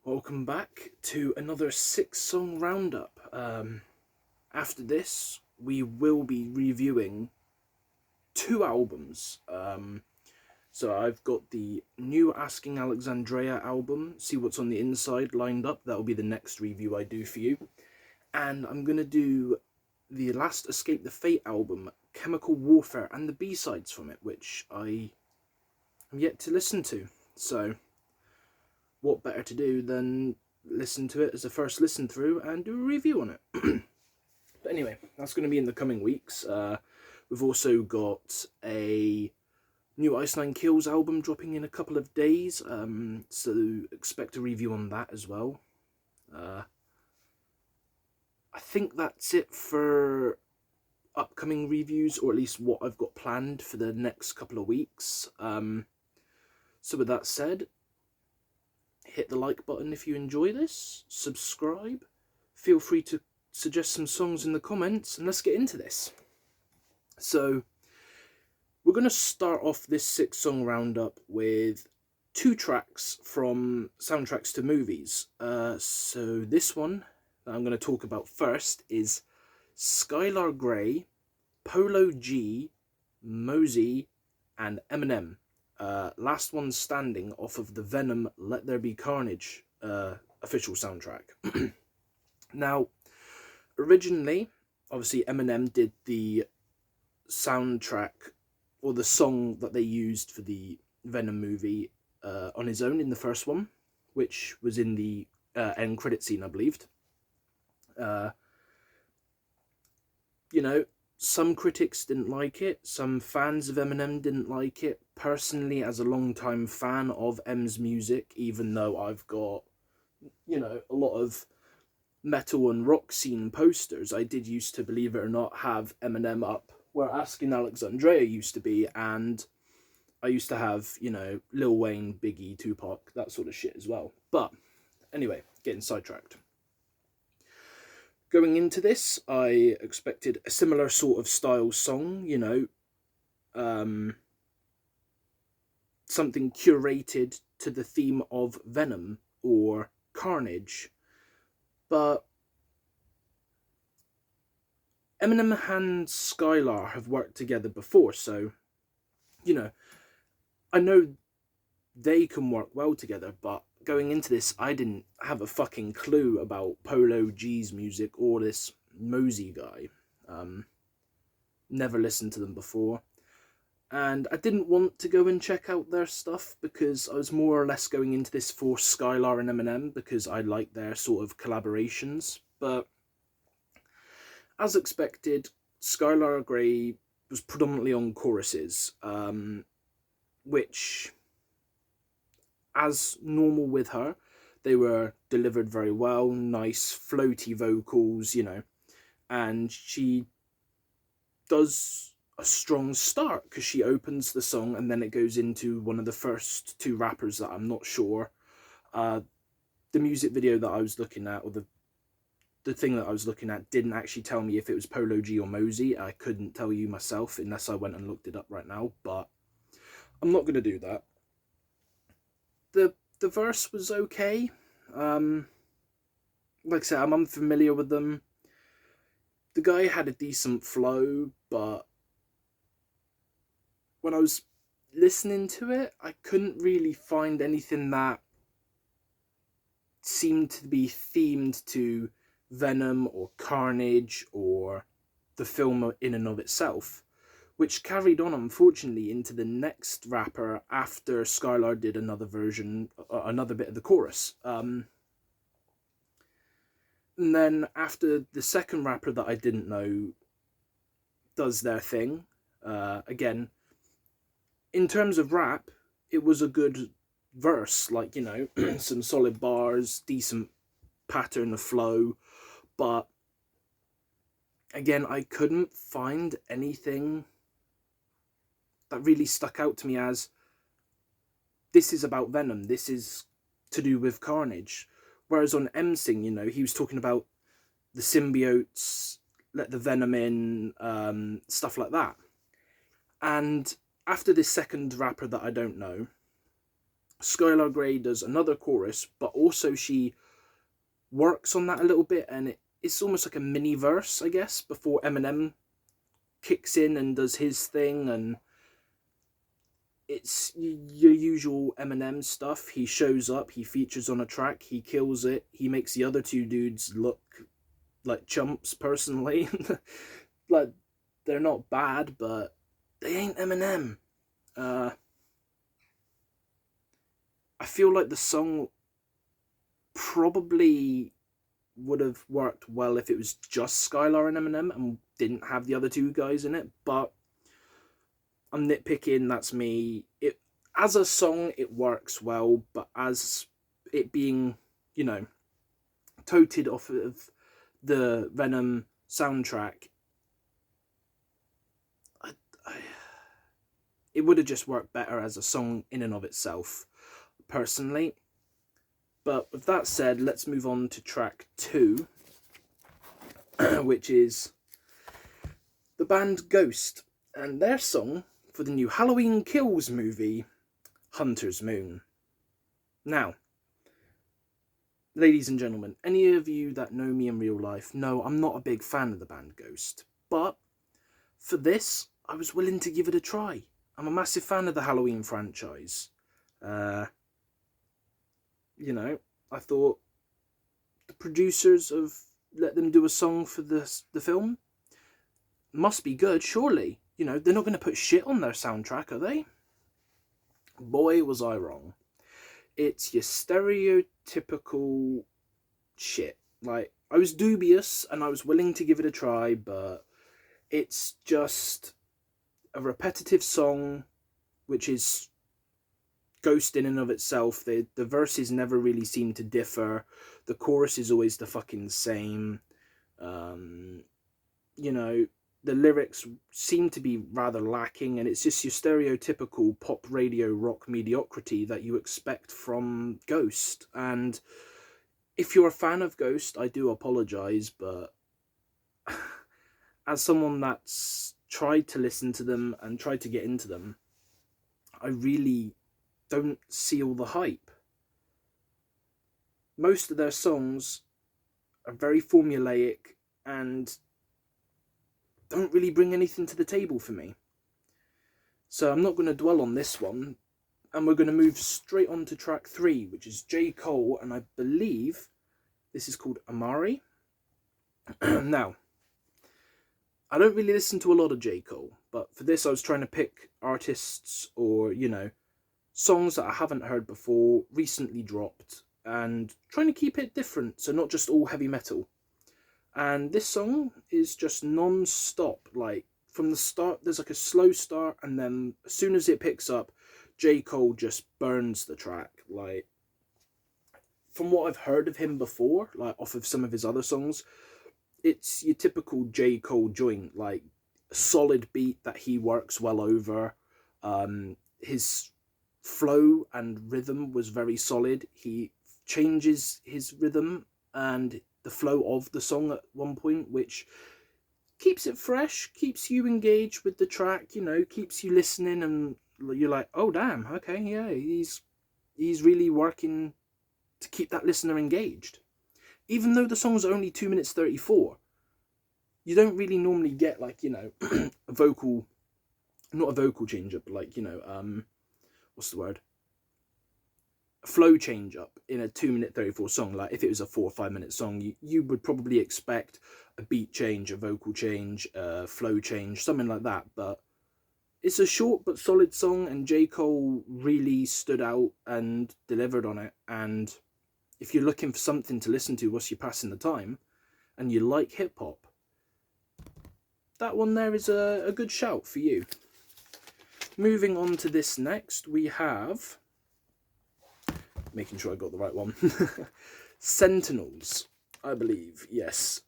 Welcome back to another 6-song roundup. After this, we will be reviewing 2 albums. So I've got the new Asking Alexandria album, See What's on the Inside, lined up. That'll be the next review I do for you. And I'm going to do the last Escape the Fate album, Chemical Warfare, and the B-sides from it, which I am yet to listen to. So what better to do than listen to it as a first listen through and do a review on it. But anyway, that's going to be in the coming weeks. We've also got a new Ice Nine Kills album dropping in a couple of days, so expect a review on that as well. I think that's it for upcoming reviews, or at least what I've got planned for the next couple of weeks. So with that said, hit the like button if you enjoy this, subscribe, feel free to suggest some songs in the comments, and let's get into this. So, we're going to start off this 6-song roundup with 2 tracks from soundtracks to movies. So this one that I'm going to talk about first is Skylar Grey, Polo G, Mosey, and Eminem. Last One Standing off of the Venom Let There Be Carnage official soundtrack. Now, originally, obviously Eminem did the soundtrack, or the song that they used for the Venom movie on his own in the first one, which was in the end credit scene, I believed. Some critics didn't like it, some fans of Eminem didn't like it. Personally, as a long-time fan of M's music, even though I've got, a lot of metal and rock scene posters, I did used to, believe it or not, have Eminem up where Asking Alexandria used to be, and I used to have, Lil Wayne, Biggie, Tupac, that sort of shit as well. But anyway, getting sidetracked. Going into this, I expected a similar sort of style song, something curated to the theme of Venom or Carnage. But Eminem and Skylar have worked together before, so, I know they can work well together, but going into this, I didn't have a fucking clue about Polo G's music or this Mosey guy. Never listened to them before. And I didn't want to go and check out their stuff because I was more or less going into this for Skylar and Eminem because I like their sort of collaborations. But as expected, Skylar Grey was predominantly on choruses, which, as normal with her, they were delivered very well, nice floaty vocals, and she does a strong start because she opens the song and then it goes into one of the first 2 rappers that I'm not sure. The music video that I was looking at, or the thing that I was looking at, didn't actually tell me if it was Polo G or Mosey. I couldn't tell you myself unless I went and looked it up right now, but I'm not going to do that. The verse was okay. Like I said, I'm unfamiliar with them. The guy had a decent flow, but when I was listening to it, I couldn't really find anything that seemed to be themed to Venom or Carnage or the film in and of itself, which carried on, unfortunately, into the next rapper after Skylar did another version, another bit of the chorus. And then after the second rapper that I didn't know does their thing, again, in terms of rap, it was a good verse, like, some solid bars, decent pattern of flow, but again, I couldn't find anything that really stuck out to me as, this is about Venom, this is to do with Carnage. Whereas on M-Sing, he was talking about the symbiotes, let the Venom in, stuff like that. And after this second rapper that I don't know, Skylar Grey does another chorus, but also she works on that a little bit, and it's almost like a mini verse, I guess, before Eminem kicks in and does his thing. And it's your usual Eminem stuff. He shows up, he features on a track, he kills it, he makes the other two dudes look like chumps, personally. Like, they're not bad, but they ain't Eminem. I feel like the song probably would have worked well if it was just Skylar and Eminem and didn't have the other two guys in it, but I'm nitpicking, that's me. It, as a song, it works well, but as it being, you know, toted off of the Venom soundtrack, I, it would have just worked better as a song in and of itself, personally. But with that said, let's move on to track 2, which is the band Ghost and their song for the new Halloween Kills movie, Hunter's Moon. Now, ladies and gentlemen, any of you that know me in real life know I'm not a big fan of the band Ghost, but for this, I was willing to give it a try. I'm a massive fan of the Halloween franchise. You know, I thought the producers have let them do a song for the film. Must be good, surely. You know, they're not going to put shit on their soundtrack, are they? Boy, was I wrong. It's your stereotypical shit. Like, I was dubious and I was willing to give it a try, but it's just a repetitive song, which is Ghost in and of itself. The verses never really seem to differ. The chorus is always the fucking same. You know, the lyrics seem to be rather lacking, and it's just your stereotypical pop radio rock mediocrity that you expect from Ghost. And if you're a fan of Ghost, I do apologise, but as someone that's tried to listen to them and tried to get into them, I really don't see all the hype. Most of their songs are very formulaic and don't really bring anything to the table for me. So I'm not going to dwell on this one, and we're going to move straight on to track 3, which is J.Cole, and I believe this is called Amari. Now, I don't really listen to a lot of J.Cole, but for this I was trying to pick artists or, you know, songs that I haven't heard before, recently dropped, and trying to keep it different, so not just all heavy metal. And this song is just non-stop. Like, from the start, there's like a slow start, and then as soon as it picks up, J. Cole just burns the track. Like, from what I've heard of him before, like off of some of his other songs, it's your typical J. Cole joint, like a solid beat that he works well over. His flow and rhythm was very solid. He changes his rhythm and the flow of the song at one point, which keeps it fresh, keeps you engaged with the track, you know, keeps you listening, and you're like, oh damn, okay, yeah, he's really working to keep that listener engaged. Even though the song's only 2 minutes 34, you don't really normally get, like, you know, a vocal, not a vocal change up, but like, you know, what's the word? A flow change up in a 2 minute 34 song. Like, if it was a 4 or 5 minute song, you would probably expect a beat change, a vocal change, a flow change, something like that. But it's a short but solid song, and J. Cole really stood out and delivered on it. And if you're looking for something to listen to whilst you're passing the time, and you like hip hop, that one there is a good shout for you. Moving on to this next, we have, making sure I got the right one, Sentinels, I believe, yes.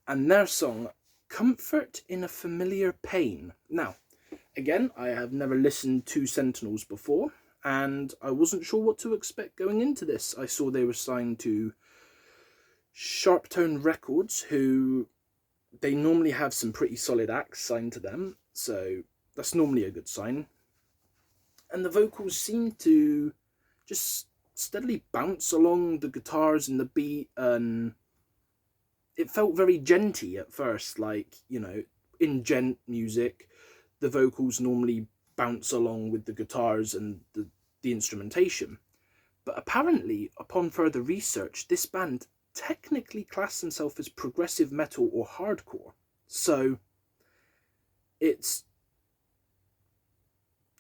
And their song, Comfort in a Familiar Pain. Now, again, I have never listened to Sentinels before, and I wasn't sure what to expect going into this. I saw they were signed to Sharptone Records, who they normally have some pretty solid acts signed to them, so that's normally a good sign. And the vocals seem to just steadily bounce along the guitars and the beat, and it felt very djenty at first. Like, you know, in djent music, the vocals normally bounce along with the guitars and the instrumentation. But apparently, upon further research, this band technically class themselves as progressive metal or hardcore. So it's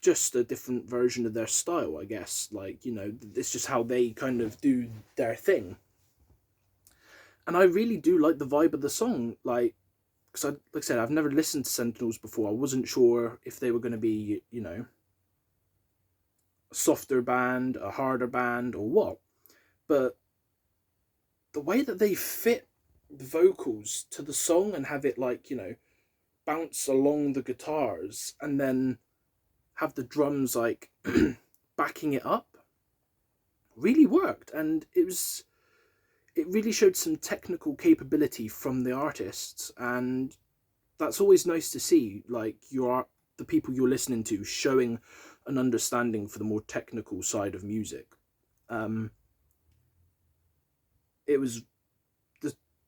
just a different version of their style, I guess. Like, you know, it's just how they kind of do their thing. And I really do like the vibe of the song. Like, because like I said, I've never listened to Sentinels before. I wasn't sure if they were going to be, you know, a softer band, a harder band, or what. But the way that they fit the vocals to the song and have it, like, you know, bounce along the guitars and then have the drums like backing it up really worked. And it really showed some technical capability from the artists, and that's always nice to see. Like, the people you're listening to showing an understanding for the more technical side of music. It was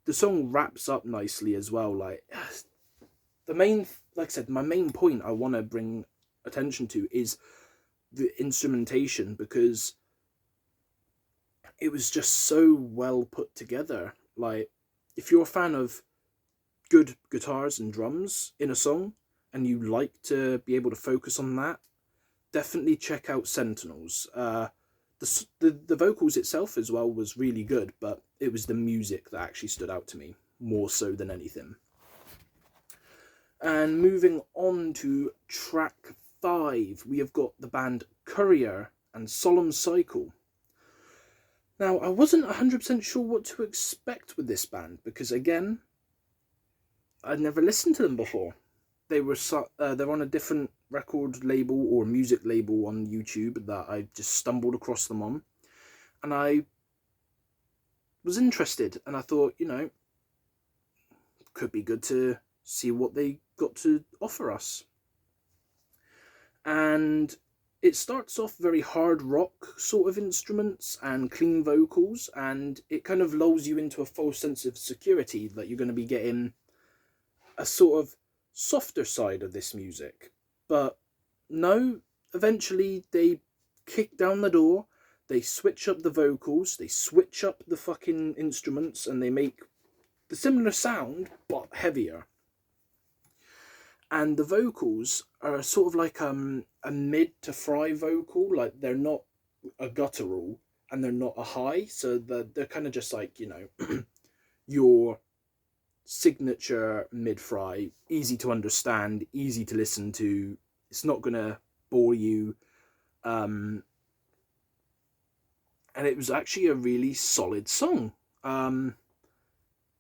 the song wraps up nicely as well. Like, the main, like I said, my main point I want to bring attention to is the instrumentation, because it was just so well put together. Like, if you're a fan of good guitars and drums in a song and you like to be able to focus on that, definitely check out Sentinels. The vocals itself as well was really good, but it was the music that actually stood out to me more so than anything. And moving on to track 5, we have got the band Courier and Solemn Cycle. Now, I wasn't 100% sure what to expect with this band, because again, I'd never listened to them before. They're on a different record label or music label on YouTube that I just stumbled across them on, and I was interested, and I thought, you know, could be good to see what they got to offer us. And it starts off very hard rock sort of instruments and clean vocals, and it kind of lulls you into a false sense of security that you're going to be getting a sort of softer side of this music. But no, eventually they kick down the door, they switch up the vocals, they switch up the fucking instruments, and they make the similar sound but heavier. And the vocals are sort of like a mid to fry vocal. Like, they're not a guttural and they're not a high, so they're kind of just like, you know, your signature mid fry, easy to understand, easy to listen to. It's not gonna bore you, and it was actually a really solid song.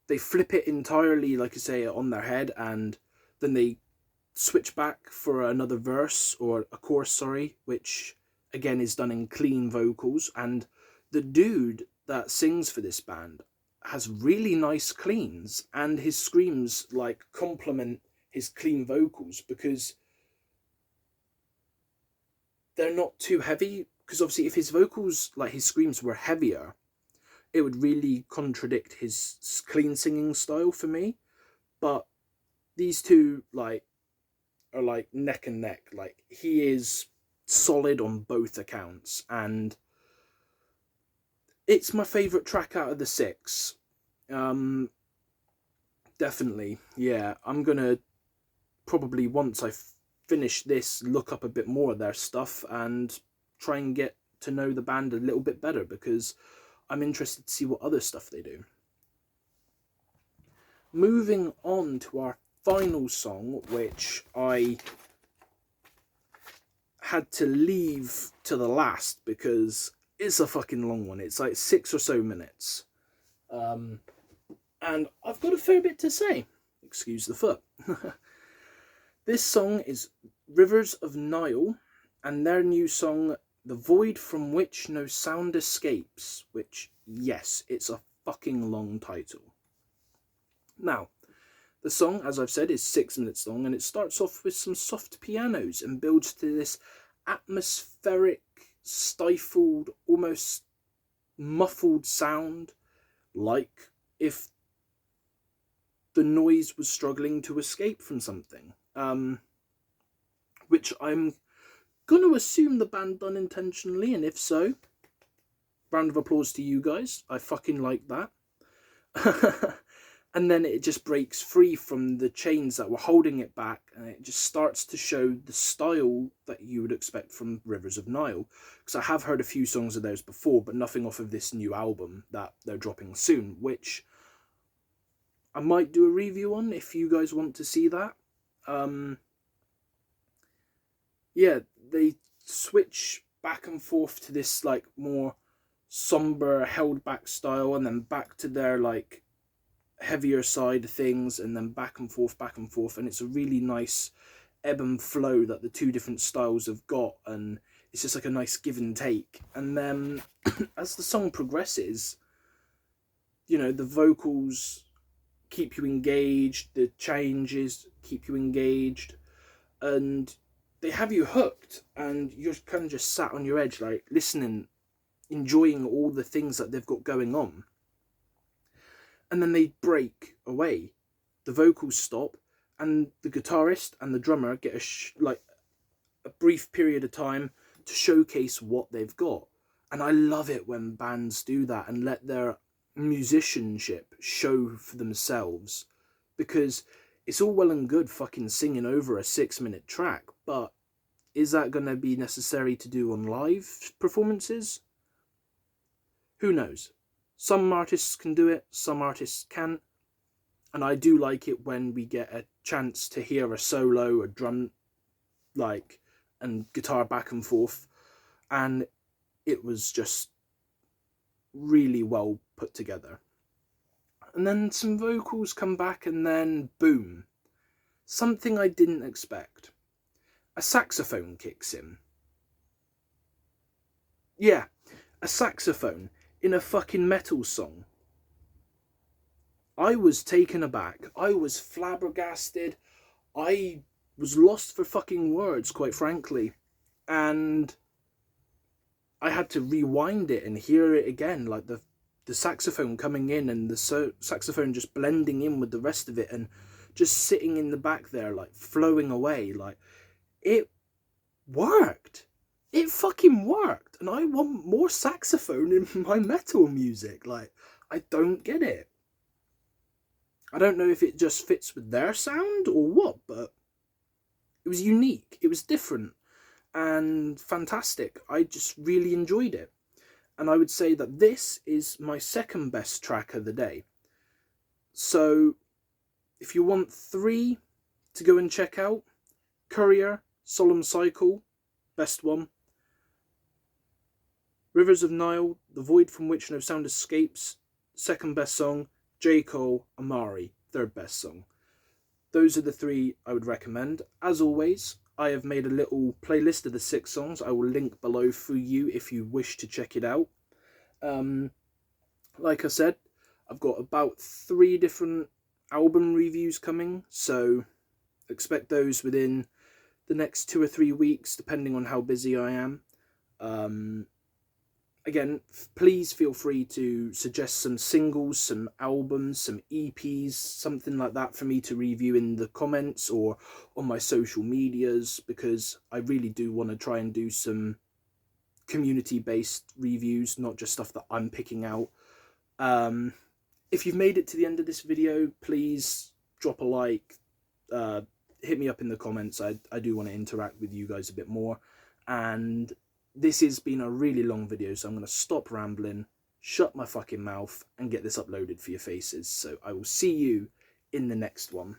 They flip it entirely, like I say, on their head, and then they switch back for another verse, or a chorus, sorry, which again is done in clean vocals. And the dude that sings for this band has really nice cleans, and his screams like complement his clean vocals, because they're not too heavy. Because obviously if his vocals, like his screams, were heavier, it would really contradict his clean singing style for me. But these two like are like neck and neck. Like, he is solid on both accounts, and it's my favourite track out of the 6. Definitely, yeah. I'm gonna probably, once I finish this, look up a bit more of their stuff and try and get to know the band a little bit better, because I'm interested to see what other stuff they do. Moving on to our final song, which I had to leave to the last because it's a fucking long one. It's like 6 or so minutes. And I've got a fair bit to say. Excuse the foot. This song is Rivers of Nile, and their new song, The Void from Which No Sound Escapes, which, yes, it's a fucking long title. Now, the song, as I've said, is 6 minutes long, and it starts off with some soft pianos and builds to this atmospheric stifled, almost muffled sound, like if the noise was struggling to escape from something. Which I'm going to assume the band done intentionally, and if so, round of applause to you guys. I fucking like that. And then it just breaks free from the chains that were holding it back, and it just starts to show the style that you would expect from Rivers of Nile. Because I have heard a few songs of theirs before, but nothing off of this new album that they're dropping soon, which I might do a review on if you guys want to see that. Yeah, they switch back and forth to this like more somber, held back style, and then back to their like heavier side of things, and then back and forth, and it's a really nice ebb and flow that the two different styles have got, and it's just like a nice give and take. And then as the song progresses, you know, the vocals keep you engaged, the changes keep you engaged, and they have you hooked, and you're kind of just sat on your edge, like listening, enjoying all the things that they've got going on. And then they break away, the vocals stop, and the guitarist and the drummer get a brief period of time to showcase what they've got. And I love it when bands do that and let their musicianship show for themselves, because it's all well and good fucking singing over a 6-minute track, but is that going to be necessary to do on live performances? Who knows? Some artists can do it, some artists can't. And I do like it when we get a chance to hear a solo, a drum, like, and guitar back and forth. And it was just really well put together. And then some vocals come back, and then boom. Something I didn't expect. A saxophone kicks in. Yeah, a saxophone in a fucking metal song. I was taken aback. I was flabbergasted. I was lost for fucking words, quite frankly. And I had to rewind it and hear it again, like the saxophone coming in and the saxophone just blending in with the rest of it and just sitting in the back there, like flowing away. Like, it worked. It fucking worked. And I want more saxophone in my metal music. Like, I don't get it. I don't know if it just fits with their sound or what, but it was unique. It was different and fantastic. I just really enjoyed it. And I would say that this is my second best track of the day. So if you want 3 to go and check out, Courier, Solemn Cycle, best one. Rivers of Nile, The Void from Which No Sound Escapes, second best song. J.Cole, Amari, third best song. Those are the 3 I would recommend. As always, I have made a little playlist of the 6 songs. I will link below for you if you wish to check it out. Like I said, I've got about 3 different album reviews coming, so expect those within the next 2 or 3 weeks, depending on how busy I am. Again, please feel free to suggest some singles, some albums, some EPs, something like that for me to review in the comments or on my social medias, because I really do want to try and do some community-based reviews, not just stuff that I'm picking out. If you've made it to the end of this video, please drop a like, hit me up in the comments. I do want to interact with you guys a bit more. And this has been a really long video, so I'm going to stop rambling, shut my fucking mouth, and get this uploaded for your faces. So I will see you in the next one.